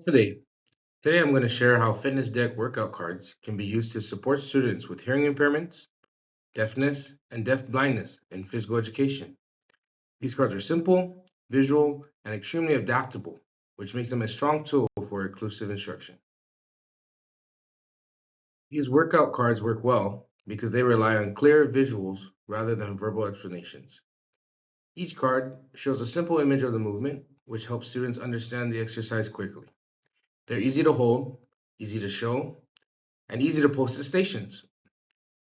Today, today I'm going to share how fitness deck workout cards can be used to support students with hearing impairments, deafness, and deaf blindness in physical education. These cards are simple, visual, and extremely adaptable, which makes them a strong tool for inclusive instruction. These workout cards work well because they rely on clear visuals rather than verbal explanations. Each card shows a simple image of the movement, which helps students understand the exercise quickly. They're easy to hold, easy to show, and easy to post to stations.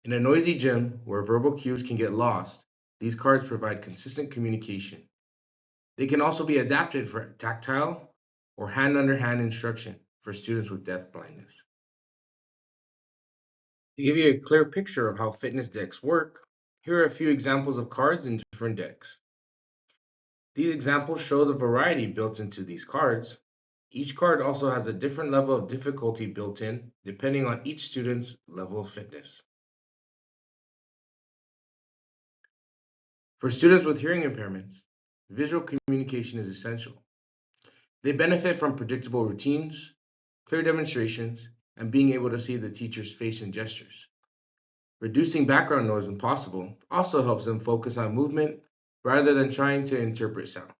In a noisy gym where verbal cues can get lost, these cards provide consistent communication. They can also be adapted for tactile or hand under hand instruction for students with deaf blindness. To give you a clear picture of how fitness decks work, here are a few examples of cards in different decks. These examples show the variety built into these cards. Each card also has a different level of difficulty built in, depending on each student's level of fitness. For students with hearing impairments, visual communication is essential. They benefit from predictable routines, clear demonstrations, and being able to see the teacher's face and gestures. Reducing background noise when possible also helps them focus on movement rather than trying to interpret sound.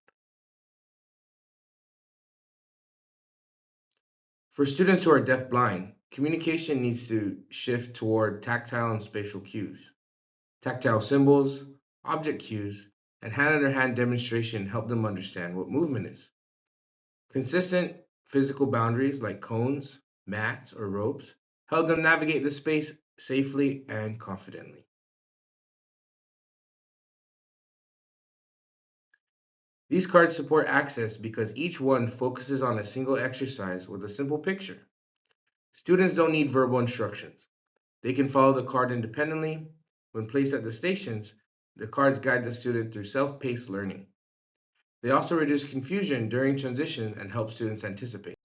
For students who are deaf-blind, communication needs to shift toward tactile and spatial cues. Tactile symbols, object cues, and hand-under-hand demonstration help them understand what movement is. Consistent physical boundaries like cones, mats, or ropes help them navigate the space safely and confidently. These cards support access because each one focuses on a single exercise with a simple picture. Students don't need verbal instructions. They can follow the card independently. When placed at the stations, the cards guide the student through self-paced learning. They also reduce confusion during transition and help students anticipate.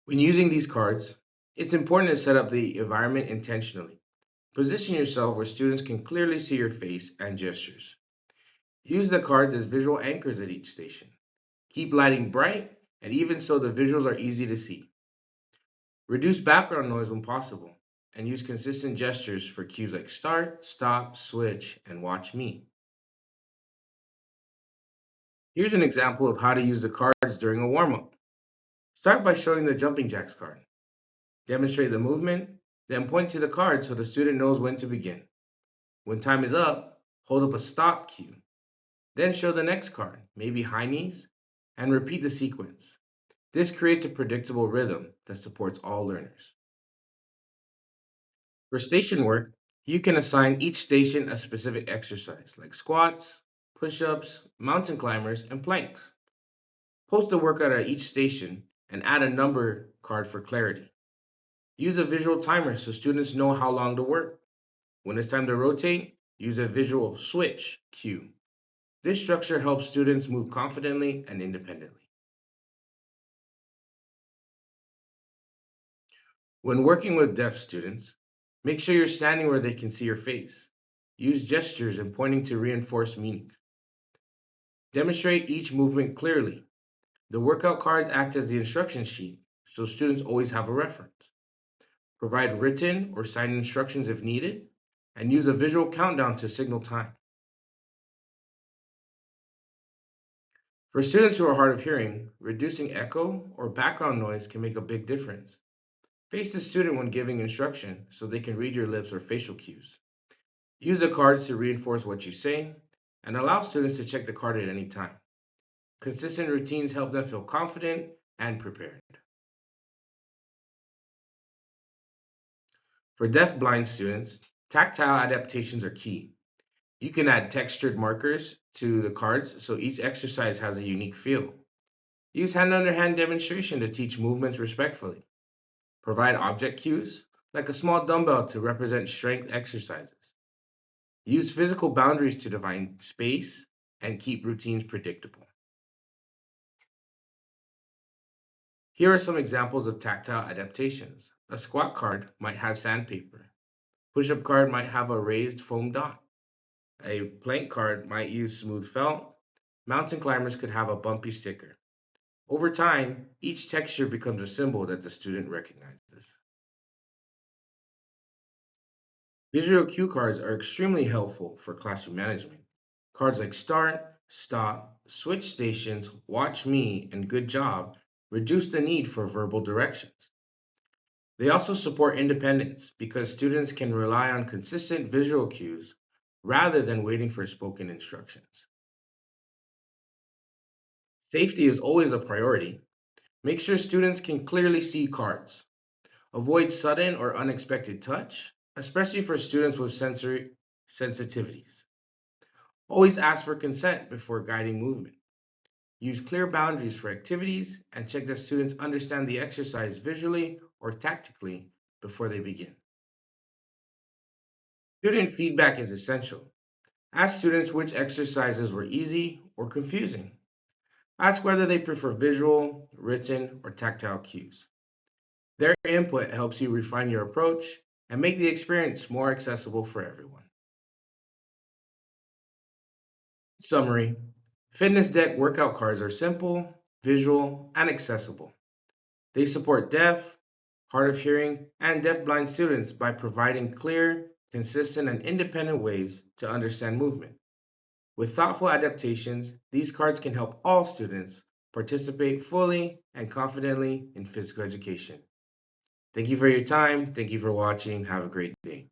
When using these cards, it's important to set up the environment intentionally. Position yourself where students can clearly see your face and gestures. Use the cards as visual anchors at each station. Keep lighting bright, and even so the visuals are easy to see. Reduce background noise when possible, and use consistent gestures for cues like start, stop, switch, and watch me. Here's an example of how to use the cards during a warm-up. Start by showing the jumping jacks card. Demonstrate the movement, then point to the card so the student knows when to begin. When time is up, hold up a stop cue. Then show the next card, maybe high knees, and repeat the sequence. This creates a predictable rhythm that supports all learners. For station work, you can assign each station a specific exercise, like squats, push-ups, mountain climbers, and planks. Post the workout at each station and add a number card for clarity. Use a visual timer so students know how long to work. When it's time to rotate, use a visual switch cue. This structure helps students move confidently and independently. When working with deaf students, make sure you're standing where they can see your face. Use gestures and pointing to reinforce meaning. Demonstrate each movement clearly. The workout cards act as the instruction sheet, so students always have a reference. Provide written or signed instructions if needed, and use a visual countdown to signal time. For students who are hard of hearing, reducing echo or background noise can make a big difference. Face the student when giving instruction so they can read your lips or facial cues. Use the cards to reinforce what you say and allow students to check the card at any time. Consistent routines help them feel confident and prepared. For deaf-blind students, tactile adaptations are key. You can add textured markers to the cards so each exercise has a unique feel. Use hand-under-hand demonstration to teach movements respectfully. Provide object cues, like a small dumbbell to represent strength exercises. Use physical boundaries to define space and keep routines predictable. Here are some examples of tactile adaptations. A squat card might have sandpaper. Push-up card might have a raised foam dot. A plank card might use smooth felt. mountain climbers could have a bumpy sticker. Over time, each texture becomes a symbol that the student recognizes. Visual cue cards are extremely helpful for classroom management. Cards like start, stop, switch stations, watch me, and good job reduce the need for verbal directions. They also support independence because students can rely on consistent visual cues rather than waiting for spoken instructions. Safety is always a priority. Make sure students can clearly see cards. Avoid sudden or unexpected touch, especially for students with sensory sensitivities. Always ask for consent before guiding movement. Use clear boundaries for activities and check that students understand the exercise visually or tactically before they begin. Student feedback is essential. Ask students which exercises were easy or confusing. Ask whether they prefer visual, written, or tactile cues. Their input helps you refine your approach and make the experience more accessible for everyone. Summary: Fitness Deck workout cards are simple, visual, and accessible. They support deaf, hard of hearing, and deafblind students by providing clear, consistent, and independent ways to understand movement. With thoughtful adaptations, these cards can help all students participate fully and confidently in physical education. Thank you for your time. Thank you for watching. Have a great day.